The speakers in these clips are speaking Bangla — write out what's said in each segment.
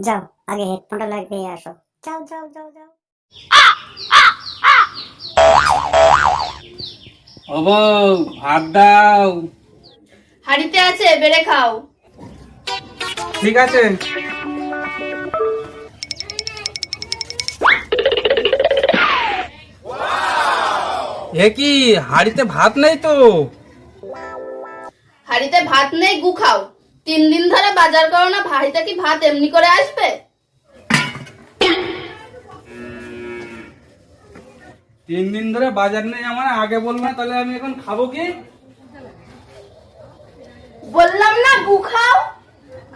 যাও আগে হেডফোনটা লাগিয়ে আসো। যাও যাও যাও যাও। ও বউ, ভাত দাও। হাড়িতে আছে, বেড়ে খাও। ঠিক আছে। এ কি, হাড়িতে ভাত নেই তো? হাড়িতে ভাত নেই, গু খাও। 3 দিন ধরে বাজার করো না, হাড়িতে কি ভাত এমনি করে আসবে? 3 দিন ধরে বাজার নেই, আমার আগে বলবে না, তাহলে আমি এখন খাবো কি? বললাম না গু খাও।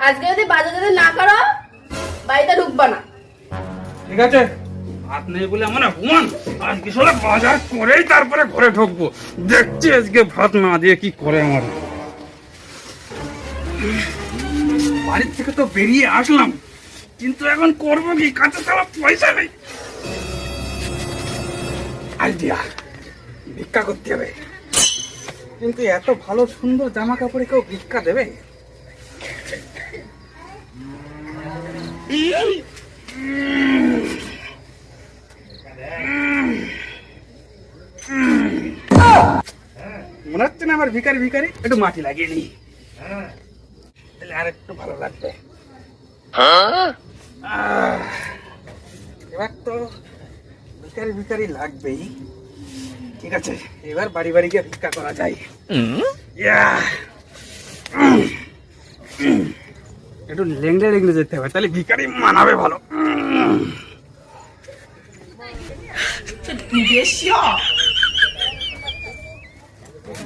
আজকে যদি বাজার যদি না করো, বাড়িতে ঢুকবা না। ঠিক আছে, ভাত নেই বলে আমার অপমান। আজকে সারা বাজার করেই তারপরে ঘরে ঢুকবো। দেখছি আজকে ভাত না দিয়ে কি করে আমার। বাড়ির থেকে তো বেরিয়ে আসলাম, কিন্তু এখন করবো কি? কাছে ছাড়া পয়সা নেই। আইডিয়া, ভিক্ষা করতে হবে। কিন্তু এত ভালো সুন্দর জামা কাপড়ে কেউ ভিক্ষা দেবে? মনে হচ্ছে না আমার ভিখারি ভিখারি। একটু মাটি লাগিয়ে নি, তাহলে আর একটু ভালো লাগবে। এবার তো ভিখারি ভিখারি লাগবেই। ঠিক আছে, এবার বাড়ি বাড়ি গিয়ে ভিক্ষা করা যায়। একটু লেংড়ে লেংড়ে যেতে হবে, তাহলে ভিখারি মানাবে ভালো।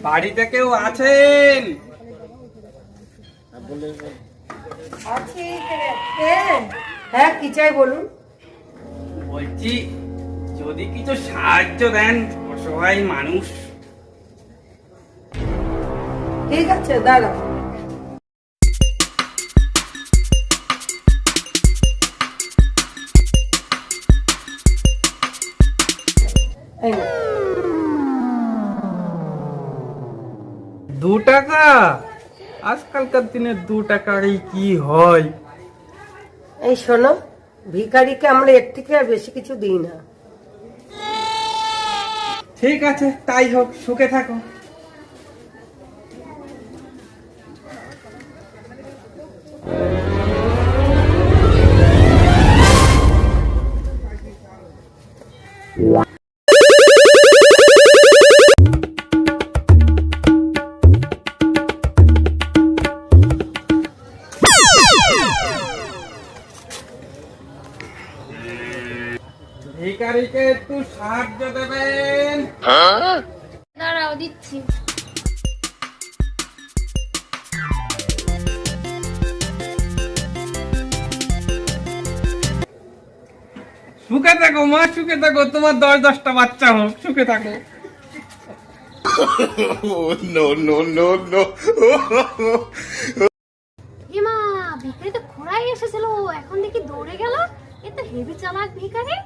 বাড়িতে কেউ আছেন? হ্যাঁ, কি চাই বলুন। বলছি, যদি কিছু সাহায্য দেন, অসহায় মানুষ। ঠিক আছে, দাঁড়াও। এই নাও। 2 টাকা? আজকালকার দিনে 2 টাকারই কি হয়? এই শোনো, ভিখারিকে আমরা এর থেকে আর বেশি কিছু দিই না। ঠিক আছে, তাই হোক, সুখে থাকো। ভিখারিকে একটু সাহায্য দেবেন। দাঁড়াও, দিচ্ছি। সুখে থাকো মা, সুখে থাকো। তোমার 10-10টা বাচ্চা হোক, সুখে থাকো। no, no, no, no. এমা, ভিখারি তো খোঁড়াই এসেছিল, এখন দেখি দৌড়ে গেল। এ তো হেভি চালাক ভিখারি।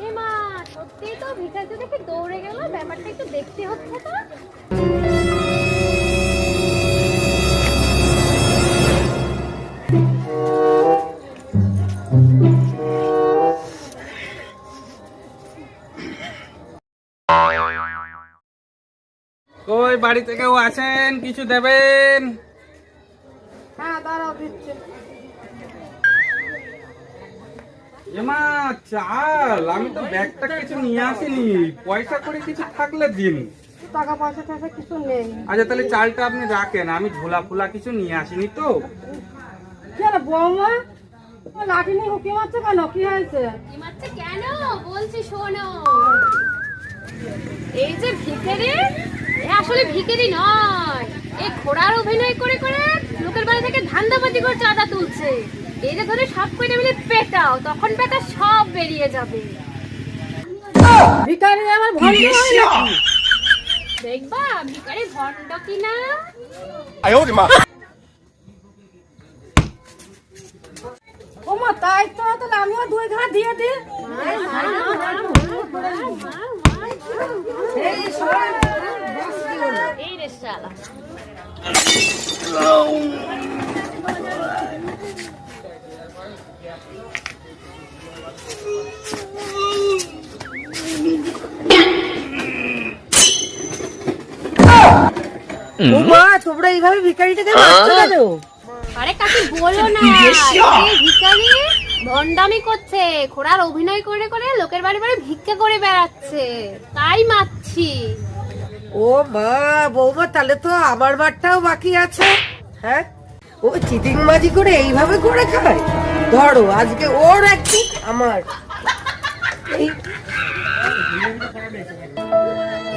এমা, সত্যি তো ভিখারি তো দেখি দৌড়ে গেল, ব্যাপারটা একটু দেখতে হচ্ছে তো। কই, বাড়িতে কেউ আছেন? কিছু দেবেন? হ্যাঁ, দাঁড়াও, দিচ্ছি। এমা, চাল? আমি তো ব্যাগটা কিছু নিয়ে আসিনি। পয়সা করে কিছু থাকলে দিন। টাকা পয়সা টাকা কিছু নেই। আচ্ছা, তাহলে চালটা আপনি রাখেন, আমি ঝোলা ফুলা কিছু নিয়ে আসিনি তো। কেন বৌমা, ও লাঠি নিয়ে হুকি মারছে কেন? কি হয়েছে? কি মারছে কেন বলছি, শোনো। এই যে ভিখারি, এ আসলে ভিখারি নয়। এ ঘোড়ার অভিনয় করে করে লোকের বাড়ি থেকে ধান্দাবাজি করে চাঁদা তুলছে। এই যে ধরে সব কইটা মিলে পেটাও, তখন পেটা সব বেরিয়ে যাবে। ভিখারি আমার ভণ্ড হয় নাকি? দেখবা ভিখারি ভণ্ড কিনা। ওমা, তাই তো, তাহলে আমিও 2 ঘাট দিয়ে দিই। এই সবাই বস কি হলো? এই রে শালা। বৌমা তোমরা এইভাবে ভিখারিটাকে মারছো কেন? আরে কাকি বলো না, এই ভিখারি ভন্ডামি করছে, ঘোড়ার অভিনয় করে করে লোকের বাড়ি বাড়ি ভিক্ষা করে বেড়াচ্ছে, তাই মারছি। ও মা, বৌমা তাহলে তো আমার বারটাও বাকি আছে। হ্যাঁ, ও চিটিংবাজি করে এইভাবে করে খায়। ধরো আজকে ওর একদিন, আমার এই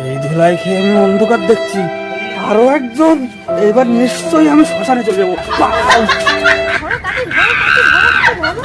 এই ধুলাই খেয়ে আমি অন্ধকার দেখছি, আরো একজন, এবার নিশ্চয়ই আমি শ্মশানে চলে যাবো। ধরো কাকি, ধরো কাকি, ধরো কাকি, ধরো।